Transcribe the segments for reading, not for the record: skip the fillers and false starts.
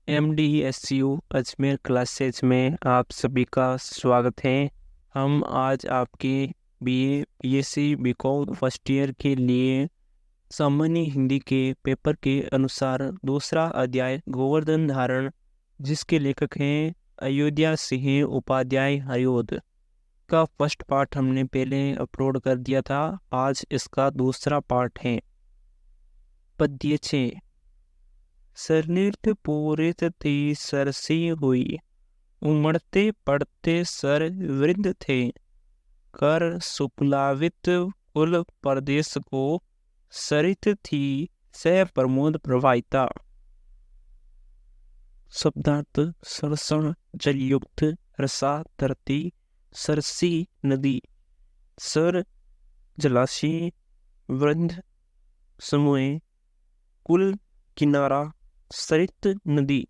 MDSU Ajmer classes में आप सभी का स्वागत है। हम आज आपके BA BSc BCom first year के लिए सामान्य हिंदी के पेपर के अनुसार दूसरा अध्याय गोवर्धन धारण, जिसके लेखक हैं अयोध्या सिंह उपाध्याय हरिओद, का फर्स्ट पार्ट हमने पहले अपलोड कर दिया था। आज इसका दूसरा पार्ट है। पद्य 6। सरनीर्थ पूरित थी सरसी हुई, उमड़ते पड़ते सर वृंद थे, कर सुकुलावित कुल प्रदेश को, सरित थी सह प्रमोद प्रवाहिता। शब्दार्थ: सरसण जलयुक्त, रसा धरती, सरसी नदी, सर जलाशय, वृंद समूह, कुल किनारा, सरित नदी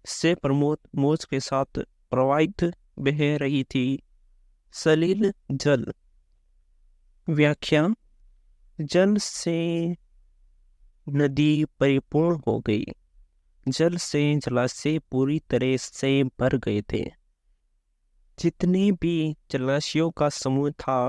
से प्रमोद मौज के साथ प्रवाहित बह रही थी। सलील जल। व्याख्या: जल से नदी परिपूर्ण हो गई। जल से जलाशय पूरी तरह से भर गए थे। जितने भी जलाशयों का समूह था,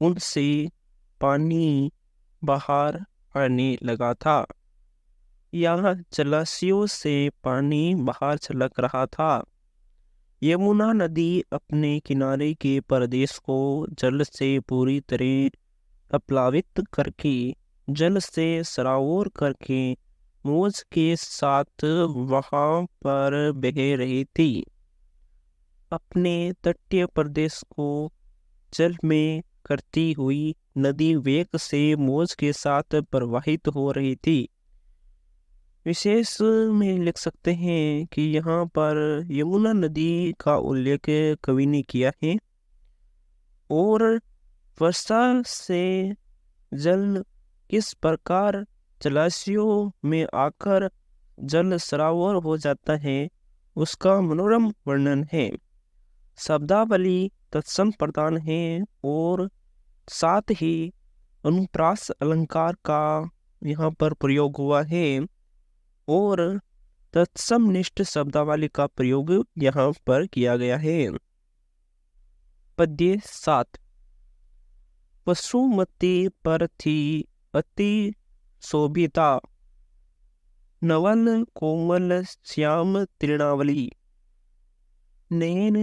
उनसे पानी बाहर आने लगा था। यहाँ जलाशयों से पानी बाहर छलक रहा था। यमुना नदी अपने किनारे के प्रदेश को जल से पूरी तरह अपलावित करके, जल से सराबोर करके मौज के साथ वहां पर बह रही थी। अपने तटीय प्रदेश को जल में करती हुई नदी वेग से मौज के साथ प्रवाहित हो रही थी। विशेष में लिख सकते हैं कि यहाँ पर यमुना नदी का उल्लेख कवि ने किया है और वर्षा से जल किस प्रकार जलाशयों में आकर जल सराबोर हो जाता है, उसका मनोरम वर्णन है। शब्दावली तत्सम प्रदान है और साथ ही अनुप्रास अलंकार का यहाँ पर प्रयोग हुआ है और तत्समनिष्ठ शब्दावली का प्रयोग यहाँ पर किया गया है। पद्य 7। वसुमती पर थी अति शोभिता, नवल कोमल श्याम तृणावली, नयन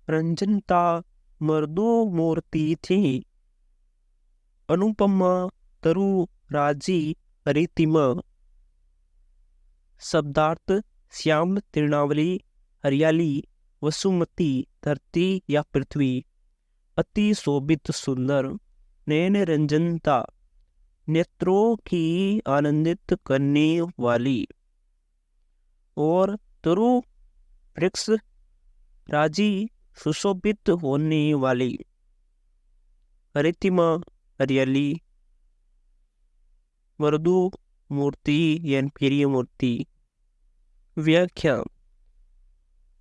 रंजनता मर्दो मूर्ति थी, अनुपमा तरु राजी हरितिमा। शब्दार्थ: श्याम तृणावली, हरियाली, वसुमती धरती या पृथ्वी, अति शोभित सुंदर, नयन रंजनता नेत्रों की आनंदित करने वाली, और तरु वृक्ष राजी सुशोभित होने वाली, हरितिमा हरियाली, मृदु मूर्ति यानी प्रिय मूर्ति। व्याख्या: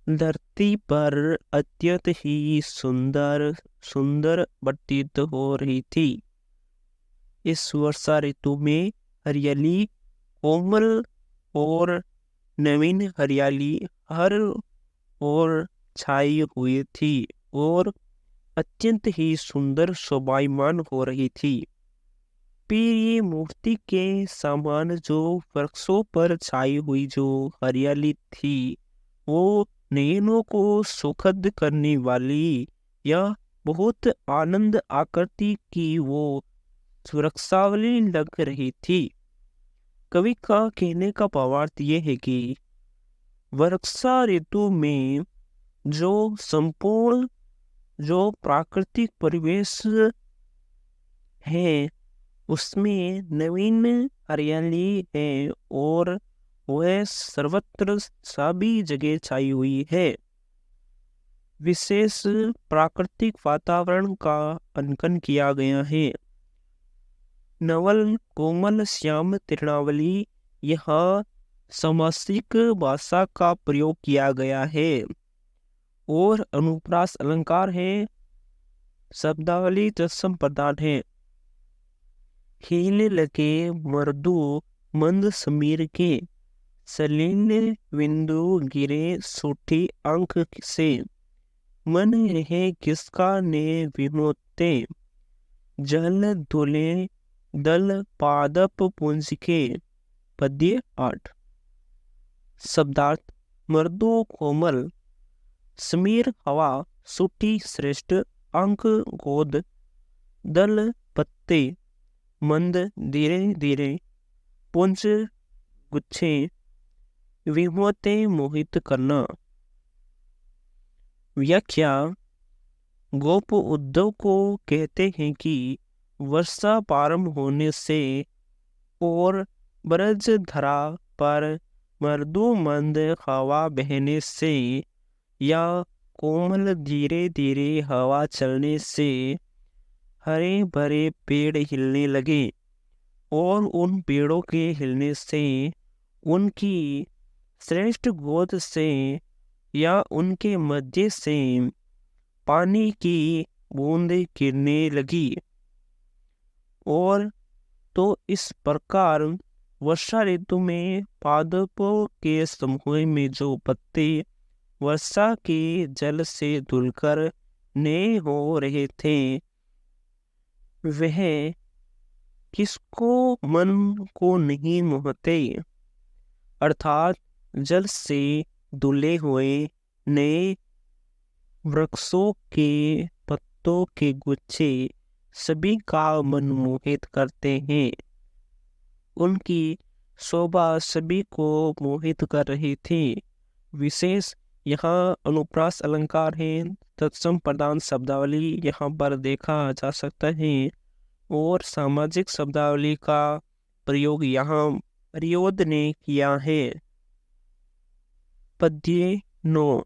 धरती पर अत्यंत ही सुंदर प्रतीत हो रही थी। इस वर्षा ऋतु में हरियाली कोमल और नवीन हरियाली हर ओर छाई हुई थी और अत्यंत ही सुंदर शोभायमान हो रही थी। प्रिय मूर्ति के समान जो वृक्षों पर छाई हुई जो हरियाली थी, वो नयनों को सुखद करने वाली या बहुत आनंद आकृति की वो वृक्षावली लग रही थी। कवि का कहने का भावार्थ ये है कि वर्षा ऋतु में जो संपूर्ण जो प्राकृतिक परिवेश है, उसमें नवीन हरियाली है और वह सर्वत्र सभी जगह छाई हुई है। विशेष प्राकृतिक वातावरण का अंकन किया गया है। नवल कोमल श्याम तृणावली, यह समासिक भाषा का प्रयोग किया गया है और अनुप्रास अलंकार है। शब्दावली तत्सम प्रदान है। खेलने लगे मर्दू मंद समीर के, सलिल बिंदु गिरे सूठी अंक से, मन रहे किसका ने विमोते, जल धुले दल पादप पुंज के। पद्य 8। शब्दार्थ: मृदु कोमल, समीर हवा, सूठी श्रेष्ठ, अंक गोद, दल पत्ते, मंद धीरे धीरे, पुंज गुच्छे, विमोते मोहित करना। व्याख्या: गोप उद्धव को कहते हैं कि वर्षा प्रारंभ होने से और ब्रज धरा पर मृदु मंद हवा बहने से या कोमल धीरे धीरे हवा चलने से हरे भरे पेड़ हिलने लगे और उन पेड़ों के हिलने से उनकी श्रेष्ठ गोद से या उनके मध्य से पानी की बूंदें गिरने लगी। और तो इस प्रकार वर्षा ऋतु में पादपों के समूह में जो पत्ते वर्षा के जल से धुलकर नए हो रहे थे, वह किसको मन को नहीं मोहते, अर्थात जल से धुले हुए नए वृक्षों के पत्तों के गुच्छे सभी का मन मोहित करते हैं। उनकी शोभा सभी को मोहित कर रही थी। विशेष यहाँ अनुप्रास अलंकार है, तत्सम प्रधान शब्दावली यहाँ पर देखा जा सकता है और सामाजिक शब्दावली का प्रयोग यहाँ परियोद ने किया है। पद्य 9।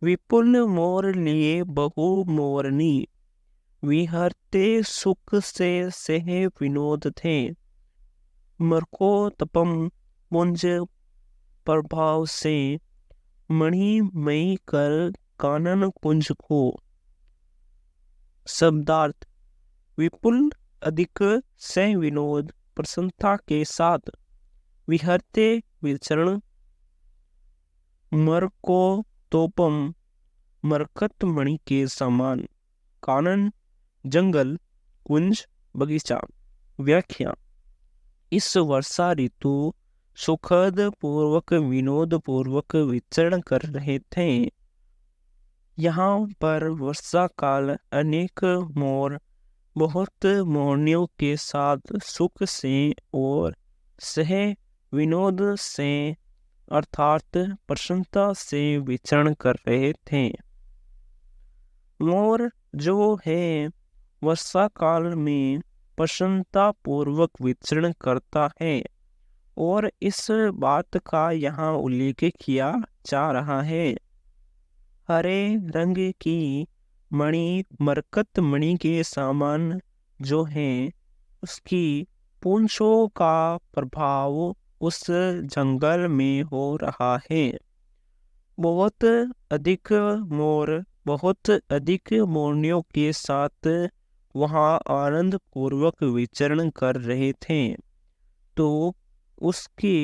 विपुल मोर लिए बहु मोरनी, विहरते सुख से सह विनोद थे, मरकोतपम पुंज प्रभाव से मणिमयी कर कानन कुंज को। शब्दार्थ: विपुल अधिक सह विनोद प्रसन्नता के साथ, विहरते विचरण, मरकोतोपम मरकत मणि के समान, कानन जंगल, कुंज बगीचा। व्याख्या: इस वर्षा ऋतु सुखद पूर्वक विनोद पूर्वक विचरण कर रहे थे। यहाँ पर वर्षा काल अनेक मोर बहुत मोरनियों के साथ सुख से और सह विनोद से अर्थात प्रसन्नता से विचरण कर रहे थे। मोर जो है वर्षा काल में प्रसन्नता पूर्वक विचरण करता है और इस बात का यहाँ उल्लेख किया जा रहा है। हरे रंग की मणि मरकत मणि के समान जो है उसकी पूंछों का प्रभाव उस जंगल में हो रहा है। बहुत अधिक मोरनियों के साथ वहाँ आनंद पूर्वक विचरण कर रहे थे, तो उसके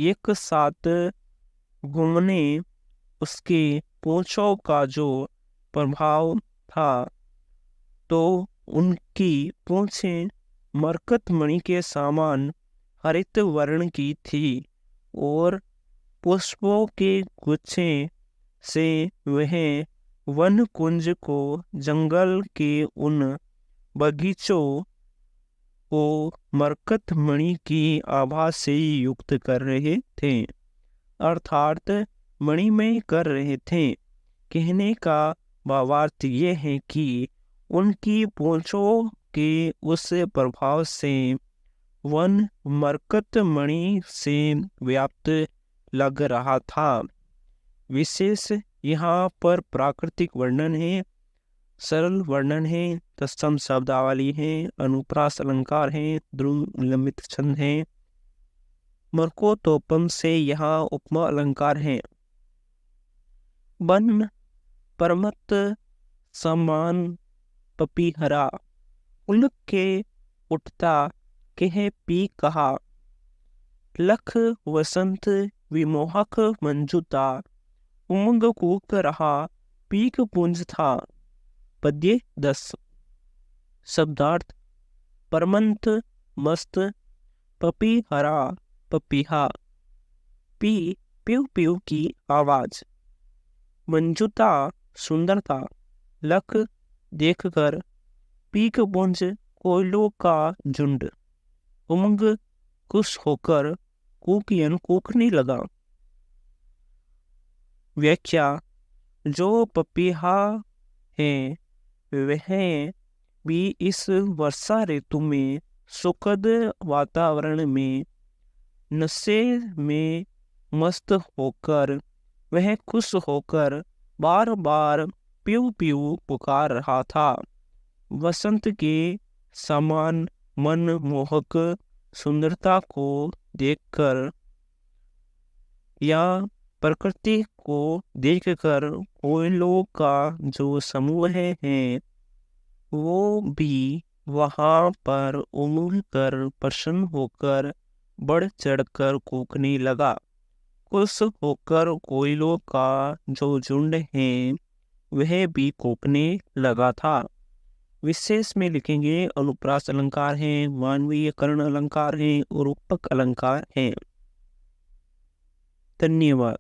एक साथ घूमने उसके पूंछों का जो प्रभाव था, तो उनकी पूंछें मरकत मणि के समान हरित वर्ण की थी और पुष्पों के गुच्छे से वह वन कुंज को जंगल के उन बगीचों को मरकत मणि की आभा से युक्त कर रहे थे, अर्थात मणिमय कर रहे थे। कहने का भावार्थ ये है कि उनकी पूंछों के उस प्रभाव से वन मरकत मणि से व्याप्त लग रहा था। विशेष यहाँ पर प्राकृतिक वर्णन है, सरल वर्णन है, तत्सम शब्दावली है, अनुप्रास अलंकार है, ध्रुव लंबित छंद है। मरकोतोपम से यहाँ उपमा अलंकार है। बन परमत समान पपीहरा, उलक के उठता कह पी कहा, लख वसंत विमोहक मंजुता, उमंग कूक रहा पीक पुंज था। पद्य 10। शब्दार्थ: परमंत मस्त, पपी हरा पपीहा, पी प्यू प्यू की आवाज, मंजुता सुंदरता, लख देखकर, पीक पुंज कोयलों का झुंड, उमंग खुश होकर कूकियन कूकने लगा। व्याख्या: जो पपीहा हैं वह भी इस वर्षा ऋतु में सुखद वातावरण में नशे में मस्त होकर वह खुश होकर बार बार प्यू प्यू पुकार रहा था। वसंत के समान मनमोहक सुंदरता को देखकर या प्रकृति को देखकर कोयलों का जो समूह है वो भी वहां पर उमड़ कर प्रसन्न होकर बढ़ चढ़कर कूकने लगा। खुश होकर कोयलों का जो झुंड है वह भी कूकने लगा था। विशेष में लिखेंगे अनुप्रास अलंकार हैं, मानवीय कर्ण अलंकार हैं और रूपक अलंकार हैं। धन्यवाद।